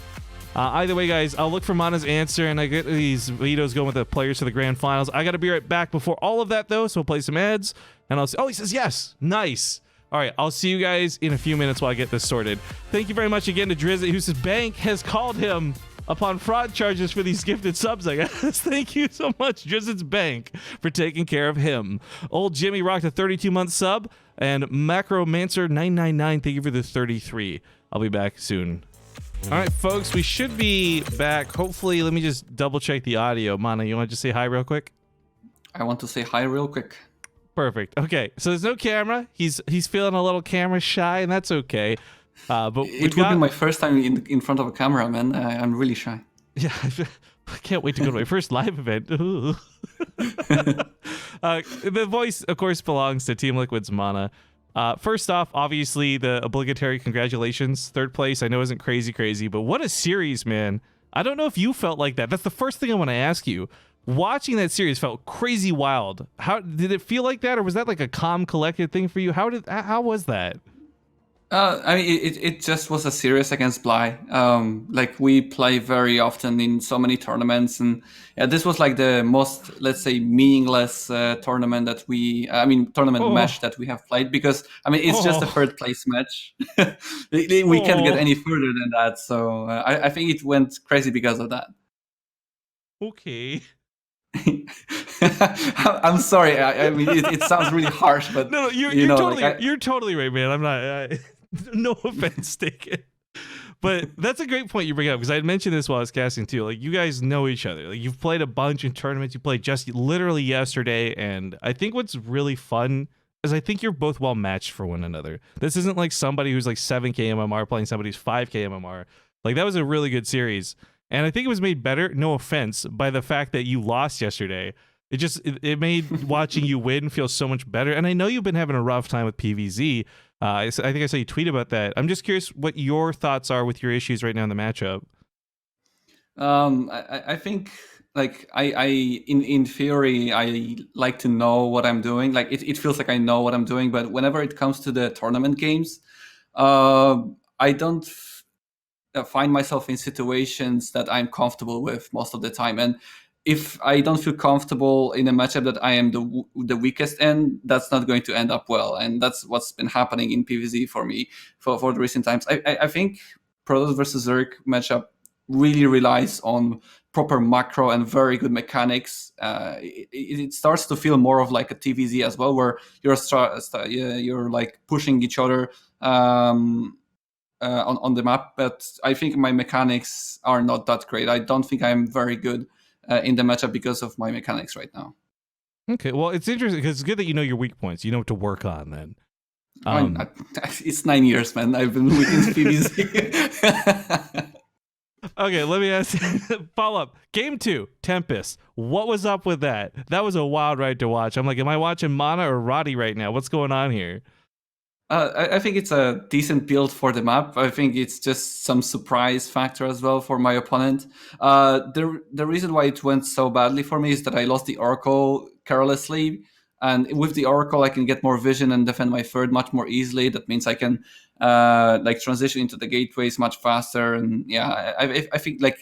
Either way, guys, I'll look for MaNa's answer, and I get these vetoes going with the players for the grand finals. I got to be right back before all of that, though, so we'll play some ads, and I'll see. Oh, he says yes. Nice. All right, I'll see you guys in a few minutes while I get this sorted. Thank you very much again to Drizzt, who says bank has called him upon fraud charges for these gifted subs, I guess. Thank you so much, Drizzt's Bank, for taking care of him. Old Jimmy rocked a 32-month sub, and Macromancer999, thank you for the 33. I'll be back soon. All right, folks, we should be back. Hopefully, let me just double-check the audio. MaNa, you want to just say hi real quick? I want to say hi real quick. Perfect. Okay, so there's no camera. He's feeling a little camera shy, and that's okay. But it would be my first time in front of a camera, man. I'm really shy. Yeah, I can't wait to go to my first live event. The voice, of course, belongs to Team Liquid's MaNa. First off, obviously, the obligatory congratulations. Third place, I know isn't crazy, but what a series, man. I don't know if you felt like that. That's the first thing I want to ask you. Watching that series felt crazy wild. How did it feel like that, or was that like a calm, collected thing for you? How was that? I mean, it just was a series against Bly. Like we play very often in so many tournaments, and yeah, this was like the most, let's say, meaningless tournament that tournament match that we have played, because I mean, it's just a third place match. We can't get any further than that. So I think it went crazy because of that. Okay. I'm sorry. I mean, it sounds really harsh, but no, you're totally right, man. I'm not. No offense taken, but that's a great point you bring up, because I had mentioned this while I was casting too. Like, you guys know each other. Like, you've played a bunch in tournaments. You played just literally yesterday, and I think what's really fun is I think you're both well matched for one another. This isn't like somebody who's like 7k MMR playing somebody who's 5k MMR. Like, that was a really good series. And I think it was made better, no offense, by the fact that you lost yesterday. It made watching you win feel so much better. And I know you've been having a rough time with PvZ. I think I saw you tweet about that. I'm just curious what your thoughts are with your issues right now in the matchup. I think, like, in theory, I like to know what I'm doing. Like, it feels like I know what I'm doing. But whenever it comes to the tournament games, I don't find myself in situations that I'm comfortable with most of the time. And if I don't feel comfortable in a matchup that I am the weakest in, that's not going to end up well. And that's what's been happening in PvZ for me for the recent times. I think Protoss versus Zerg matchup really relies on proper macro and very good mechanics. It starts to feel more of like a TvZ as well, where you're like pushing each other on the map, but I think my mechanics are not that great. I don't think I'm very good in the matchup because of my mechanics right now. Okay, well, it's interesting because it's good that you know your weak points. You know what to work on then. It's 9 years, man. I've been weak in PvZ. Okay, let me ask you, follow up. Game 2, Tempest. What was up with that? That was a wild ride to watch. I'm like, am I watching MaNa or Roddy right now? What's going on here? I think it's a decent build for the map. I think it's just some surprise factor as well for my opponent. The reason why it went so badly for me is that I lost the Oracle carelessly. And with the Oracle, I can get more vision and defend my third much more easily. That means I can transition into the gateways much faster. And yeah, I think like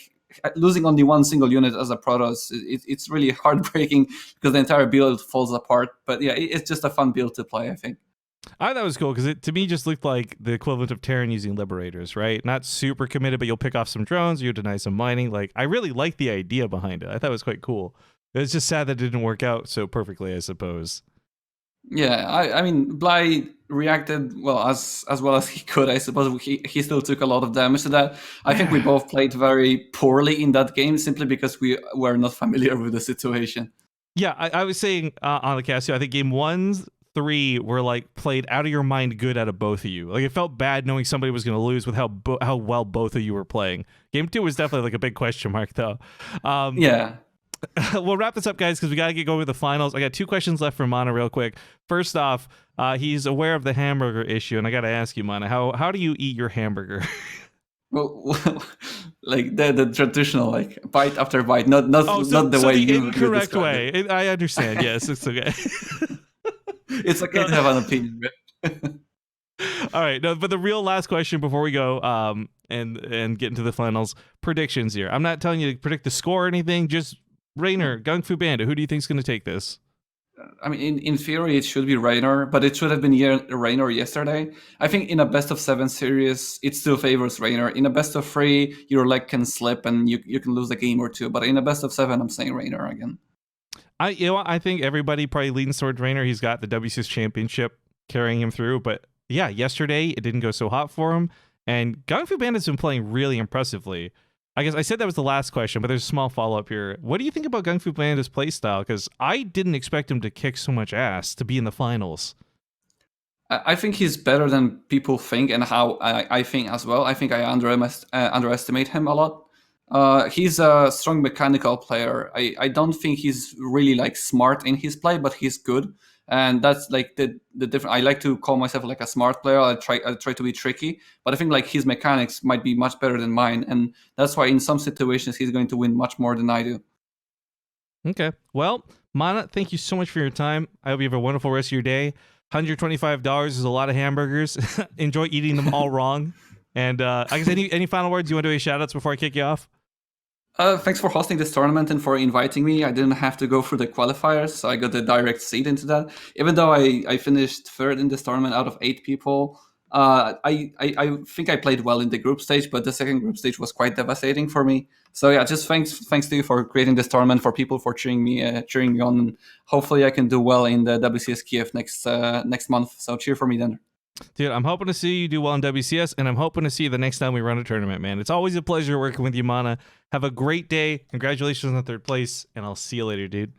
losing only one single unit as a Protoss, it's really heartbreaking because the entire build falls apart. But yeah, it's just a fun build to play, I think. I thought that was cool because it to me just looked like the equivalent of Terran using Liberators, right? Not super committed, but you'll pick off some drones, you'll deny some mining. Like, I really liked the idea behind it. I thought it was quite cool. It's just sad that it didn't work out so perfectly, I suppose. Yeah, I mean, Bly reacted as well as he could. I suppose he still took a lot of damage to that. I think we both played very poorly in that game simply because we were not familiar with the situation. Yeah, I was saying on the cast too, I think game 1-3 were like played out of your mind good out of both of you. Like, it felt bad knowing somebody was going to lose with how well both of you were playing. Game 2 was definitely like a big question mark though. Yeah. We'll wrap this up, guys, because we got to get going with the finals. I got 2 questions left for MaNa real quick. First off, he's aware of the hamburger issue, and I got to ask you, MaNa, how do you eat your hamburger? Well, like the traditional, like bite after bite, not the way you incorrect way. I understand. Yes, it's okay. It's okay to have an opinion. All right, no, but the real last question before we go and get into the finals, predictions here. I'm not telling you to predict the score or anything, just Raynor, Gung Fu Bandit, who do you think is going to take this? I mean, in theory, it should be Raynor, but it should have been Raynor yesterday. I think in a best of 7 series, it still favors Raynor. In a best of 3, your leg can slip and you can lose a game or two. But in a best of 7, I'm saying Raynor again. I think everybody probably leans towards Raynor. He's got the WCS championship carrying him through. But yeah, yesterday it didn't go so hot for him. And Gung Fu Bandit's been playing really impressively. I guess I said that was the last question, but there's a small follow-up here. What do you think about Gung Fu Bandit's playstyle? Because I didn't expect him to kick so much ass to be in the finals. I think he's better than people think, and how I think as well. I think I underestimate him a lot. He's a strong mechanical player. I don't think he's really like smart in his play, but he's good. And that's like the different. I like to call myself like a smart player. I try to be tricky, but I think like his mechanics might be much better than mine, and that's why in some situations he's going to win much more than I do. Okay. Well, MaNa, thank you so much for your time. I hope you have a wonderful rest of your day. $125 is a lot of hamburgers. Enjoy eating them all wrong. And I guess any final words you want to do? Any shout outs before I kick you off? Thanks for hosting this tournament and for inviting me. I didn't have to go through the qualifiers, so I got a direct seat into that. Even though I finished third in this tournament out of 8 people, I think I played well in the group stage, but the second group stage was quite devastating for me. So yeah, just thanks to you for creating this tournament, for people for cheering me on. And hopefully, I can do well in the WCS Kiev next month. So cheer for me then. Dude, I'm hoping to see you do well in WCS, and I'm hoping to see you the next time we run a tournament, man. It's always a pleasure working with you, MaNa. Have a great day. Congratulations on third place, and I'll see you later, dude.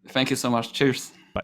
Thank you so much. Cheers. Bye.